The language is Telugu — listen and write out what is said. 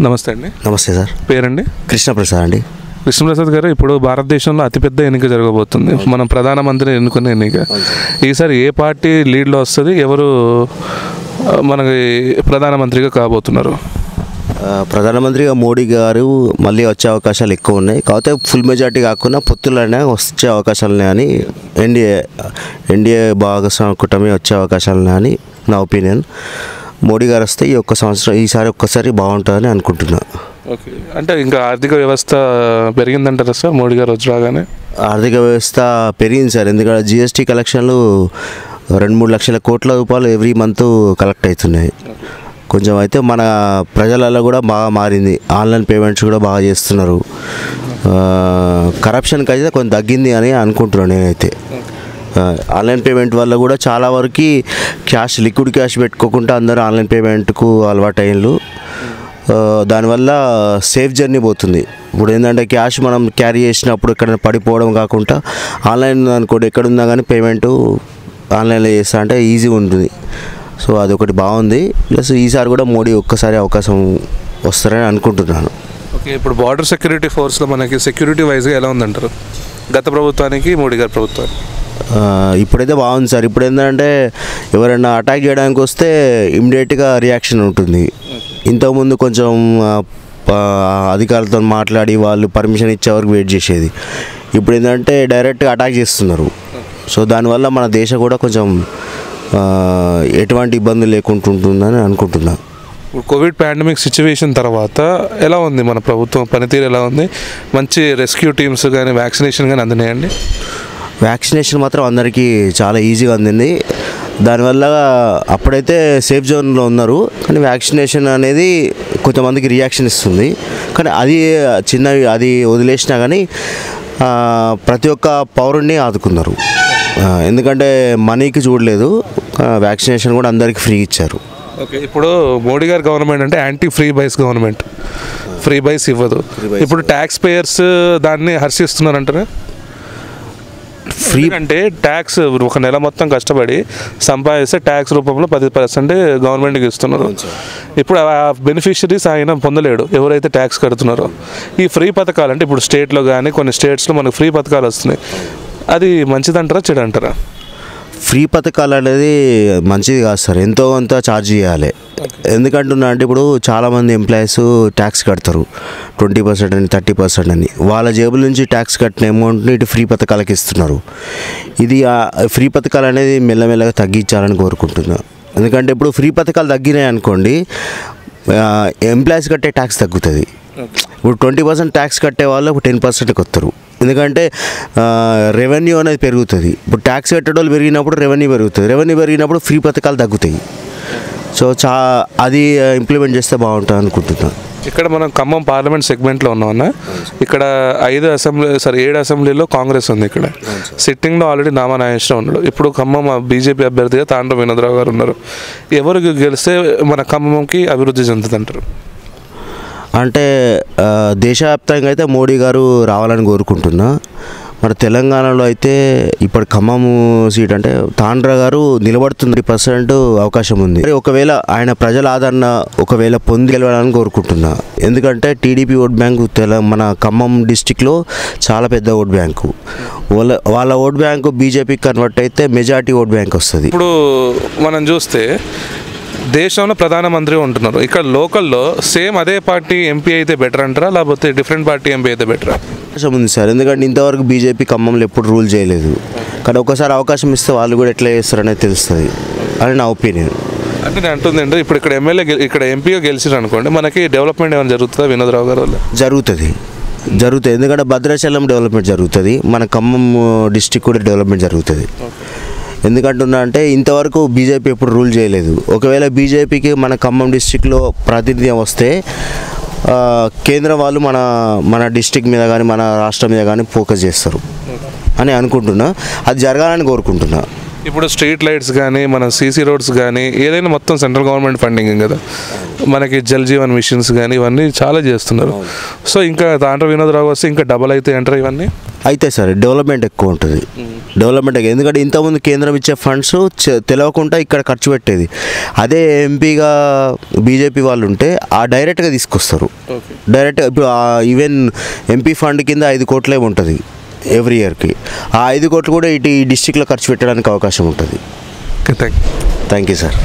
నమస్తే అండి. నమస్తే సార్. పేరండి? కృష్ణప్రసాద్ అండి. కృష్ణప్రసాద్ గారు, ఇప్పుడు భారతదేశంలో అతిపెద్ద ఎన్నిక జరగబోతుంది. మనం ప్రధానమంత్రిని ఎన్నుకునే ఎన్నిక. ఈసారి ఏ పార్టీ లీడ్లో వస్తుంది? ఎవరు మనకి ప్రధానమంత్రిగా కాబోతున్నారు? ప్రధానమంత్రిగా మోడీ గారు మళ్ళీ వచ్చే అవకాశాలు ఎక్కువ ఉన్నాయి. కాకపోతే ఫుల్ మెజార్టీ కాకుండా పొత్తులనే వచ్చే అవకాశాలు ఉన్నాయని, ఎన్డీఏ భాగస్వామ్య కూటమి వచ్చే అవకాశాలు ఉన్నాయని నా ఒపీనియన్. మోడీ గారు వస్తే ఈసారి ఒక్కసారి బాగుంటుందని అనుకుంటున్నా. ఓకే, అంటే ఇంకా ఆర్థిక వ్యవస్థ పెరిగిందంటారా సార్ మోడీ గారు వచ్చి రాగానే? ఆర్థిక వ్యవస్థ పెరిగింది సార్. ఎందుకంటే జిఎస్టీ కలెక్షన్లు 2-3 లక్షల కోట్ల రూపాయలు ఎవ్రీ మంత్ కలెక్ట్ అవుతున్నాయి. కొంచెం అయితే మన ప్రజలలో కూడా బాగా మారింది. ఆన్లైన్ పేమెంట్స్ కూడా బాగా చేస్తున్నారు. కరప్షన్కి అయితే కొంచెం తగ్గింది అని అనుకుంటున్నాను నేనైతే. ఆన్లైన్ పేమెంట్ వల్ల కూడా చాలా వరకు లిక్విడ్ క్యాష్ పెట్టుకోకుండా అందరూ ఆన్లైన్ పేమెంట్కు అలవాటు అయ్యారు. దానివల్ల సేఫ్ జర్నీ పోతుంది. ఇప్పుడు ఏంటంటే క్యాష్ మనం క్యారీ చేసినప్పుడు ఎక్కడైనా పడిపోవడం కాకుండా ఆన్లైన్ అనుకోండి, ఎక్కడున్నా కానీ పేమెంటు ఆన్లైన్లో చేస్తా అంటే ఈజీగా ఉంటుంది. సో అదొకటి బాగుంది. ప్లస్ ఈసారి కూడా మోడీ ఒక్కసారి అవకాశం వస్తారని అనుకుంటున్నాను. ఓకే, ఇప్పుడు బార్డర్ సెక్యూరిటీ ఫోర్స్లో మనకి సెక్యూరిటీ వైజ్గా ఎలా ఉందంటారు గత ప్రభుత్వానికి మోడీ గారి ప్రభుత్వానికి? ఇప్పుడైతే బాగుంది సార్. ఇప్పుడు ఏంటంటే ఎవరైనా అటాక్ చేయడానికి వస్తే ఇమ్మీడియట్గా రియాక్షన్ ఉంటుంది. ఇంతకుముందు కొంచెం అధికారులతో మాట్లాడి వాళ్ళు పర్మిషన్ ఇచ్చే వరకు వెయిట్ చేసేది. ఇప్పుడు ఏంటంటే డైరెక్ట్గా అటాక్ చేస్తున్నారు. సో దానివల్ల మన దేశం కూడా కొంచెం ఎటువంటి ఇబ్బందులు లేకుండా ఉంటుందని అనుకుంటున్నా. ఇప్పుడు కోవిడ్ పాండమిక్ సిచ్యువేషన్ తర్వాత ఎలా ఉంది మన ప్రభుత్వం పనితీరు? ఎలా ఉంది? మంచి రెస్క్యూ టీమ్స్ కానీ వ్యాక్సినేషన్ కానీ అందినాయండి? వ్యాక్సినేషన్ మాత్రం అందరికీ చాలా ఈజీగా అందింది. దానివల్ల అప్పుడైతే సేఫ్ జోన్లో ఉన్నారు, కానీ వ్యాక్సినేషన్ అనేది కొంతమందికి రియాక్షన్ ఇస్తుంది. కానీ అది వదిలేసినా కానీ ప్రతి ఒక్క పౌరుడిని ఆదుకున్నారు. ఎందుకంటే మనీకి చూడలేదు, వ్యాక్సినేషన్ కూడా అందరికీ ఫ్రీ ఇచ్చారు. ఓకే, ఇప్పుడు మోడీ గారి గవర్నమెంట్ అంటే anti freebies government. Freebies ఇవ్వదు. ఇప్పుడు ట్యాక్స్ పేయర్స్ దాన్ని హర్షిస్తున్నారంటారా? ఫ్రీ అంటే ట్యాక్స్ ఒక నెల మొత్తం కష్టపడి సంపాదిస్తే ట్యాక్స్ రూపంలో 10% గవర్నమెంట్కి ఇస్తున్నారు. ఇప్పుడు ఆ బెనిఫిషరీస్ ఆయన పొందలేడు ఎవరైతే ట్యాక్స్ కడుతున్నారో. ఈ ఫ్రీ పథకాలు అంటే ఇప్పుడు స్టేట్లో కానీ కొన్ని స్టేట్స్లో మనకు ఫ్రీ పథకాలు వస్తున్నాయి. అది మంచిదంటారా చెడంటారా? ఫ్రీ పథకాలు అనేది మంచిది కాదు సార్. ఎంతో కొంత ఛార్జ్ చేయాలి. ఎందుకంటున్నా అంటే ఇప్పుడు చాలామంది ఎంప్లాయీస్ ట్యాక్స్ కడతారు 20% అని 30% అని. వాళ్ళ జేబుల నుంచి ట్యాక్స్ కట్టిన అమౌంట్ని ఇటు ఫ్రీ పథకాలకి ఇస్తున్నారు. ఇది ఫ్రీ పథకాలు అనేది మెల్లమెల్లగా తగ్గించాలని కోరుకుంటున్నాను. ఎందుకంటే ఇప్పుడు ఫ్రీ పథకాలు తగ్గినాయి అనుకోండి, ఎంప్లాయీస్ కట్టే ట్యాక్స్ తగ్గుతుంది. ఇప్పుడు 20% ట్యాక్స్ కట్టే వాళ్ళు 10%కి వస్తారు. ఎందుకంటే రెవెన్యూ అనేది పెరుగుతుంది. ఇప్పుడు ట్యాక్స్ కట్టేటోళ్ళు పెరిగినప్పుడు రెవెన్యూ పెరుగుతుంది. రెవెన్యూ పెరిగినప్పుడు ఫ్రీ పథకాలు తగ్గుతాయి. సో అది ఇంప్లిమెంట్ చేస్తే బాగుంటుంది అనుకుంటున్నాను. ఇక్కడ మనం ఖమ్మం పార్లమెంట్ సెగ్మెంట్లో ఉన్నామన్న. ఇక్కడ 7 అసెంబ్లీలో కాంగ్రెస్ ఉంది. ఇక్కడ సిట్టింగ్లో ఆల్రెడీ నామా నాగేశ్వరరావు ఉన్నాడు. ఇప్పుడు ఖమ్మం బీజేపీ అభ్యర్థిగా తాండ్ర వినోద్రావు గారు ఉన్నారు. ఎవరికి గెలిస్తే మన ఖమ్మంకి అభివృద్ధి చెందుతుంది అంటారు? అంటే దేశవ్యాప్తంగా అయితే మోడీ గారు రావాలని కోరుకుంటున్నా. మన తెలంగాణలో అయితే ఇప్పుడు ఖమ్మం సీట్ అంటే తాండ్ర గారు నిలబడుతుంది. 30% అవకాశం ఉంది. ఒకవేళ ఆయన ప్రజల ఆదరణ ఒకవేళ పొంది గెలవాలని కోరుకుంటున్నా. ఎందుకంటే టీడీపీ ఓట్ బ్యాంకు మన ఖమ్మం డిస్టిక్లో చాలా పెద్ద ఓట్ బ్యాంకు. వాళ్ళ ఓట్ బ్యాంకు బీజేపీకి కన్వర్ట్ అయితే మెజార్టీ ఓట్ బ్యాంక్ వస్తుంది. ఇప్పుడు మనం చూస్తే దేశంలో ప్రధానమంత్రి ఉంటున్నారు. ఇక్కడ లోకల్లో సేమ్ అదే పార్టీ ఎంపీ అయితే బెటర్ అంటారా, లేకపోతే డిఫరెంట్ పార్టీ ఎంపీ అయితే బెటరా? అవకాశం ఉంది సార్. ఎందుకంటే ఇంతవరకు బీజేపీ ఖమ్మంలో ఎప్పుడు రూల్ చేయలేదు. కానీ ఒకసారి అవకాశం ఇస్తే వాళ్ళు కూడా ఎట్లా చేస్తారనేది తెలుస్తుంది అని నా ఒపీనియన్. అంటే నేను అంటుంది అంటే ఇప్పుడు ఇక్కడ ఎంపీగా గెలిచారు అనుకోండి, మనకి డెవలప్మెంట్ ఏమైనా జరుగుతుందా వినోద్రావు గారు వల్ల? జరుగుతుంది. ఎందుకంటే భద్రాచలం డెవలప్మెంట్ జరుగుతుంది, మన ఖమ్మం డిస్టిక్ కూడా డెవలప్మెంట్ జరుగుతుంది. ఎందుకంటున్నా అంటే ఇంతవరకు బీజేపీ ఎప్పుడు రూల్ చేయలేదు. ఒకవేళ బీజేపీకి మన ఖమ్మం డిస్టిక్లో ప్రాతినిధ్యం వస్తే కేంద్రం వాళ్ళు మన డిస్టిక్ మీద కానీ మన రాష్ట్రం మీద కానీ ఫోకస్ చేస్తారు అని అనుకుంటున్నా. అది జరగాలని కోరుకుంటున్నా. ఇప్పుడు స్ట్రీట్ లైట్స్ కానీ మన సీసీ రోడ్స్ కానీ ఏదైనా మొత్తం సెంట్రల్ గవర్నమెంట్ ఫండింగ్ కదా. మనకి జల్ జీవన్ మిషన్స్ కానీ ఇవన్నీ చాలా చేస్తున్నారు. సో ఇంకా తాండ్ర వినోద్రావు వస్తే ఇంకా డబల్ అయితే అంటారు ఇవన్నీ? అయితే సార్ డెవలప్మెంట్ ఎక్కువ ఉంటుంది. డెవలప్మెంట్. ఎందుకంటే ఇంతకుముందు కేంద్రం ఇచ్చే ఫండ్స్ తెలియకుండా ఇక్కడ ఖర్చు పెట్టేది. అదే ఎంపీగా బీజేపీ వాళ్ళు ఉంటే ఆ డైరెక్ట్గా తీసుకొస్తారు. డైరెక్ట్ ఇప్పుడు ఈవెన్ ఎంపీ ఫండ్ కింద 5 కోట్లే ఉంటుంది ఎవ్రీ ఇయర్కి. ఆ 5 కోట్లు కూడా ఇటు ఈ డిస్టిక్లో ఖర్చు పెట్టడానికి అవకాశం ఉంటుంది. Okay, thank you sir.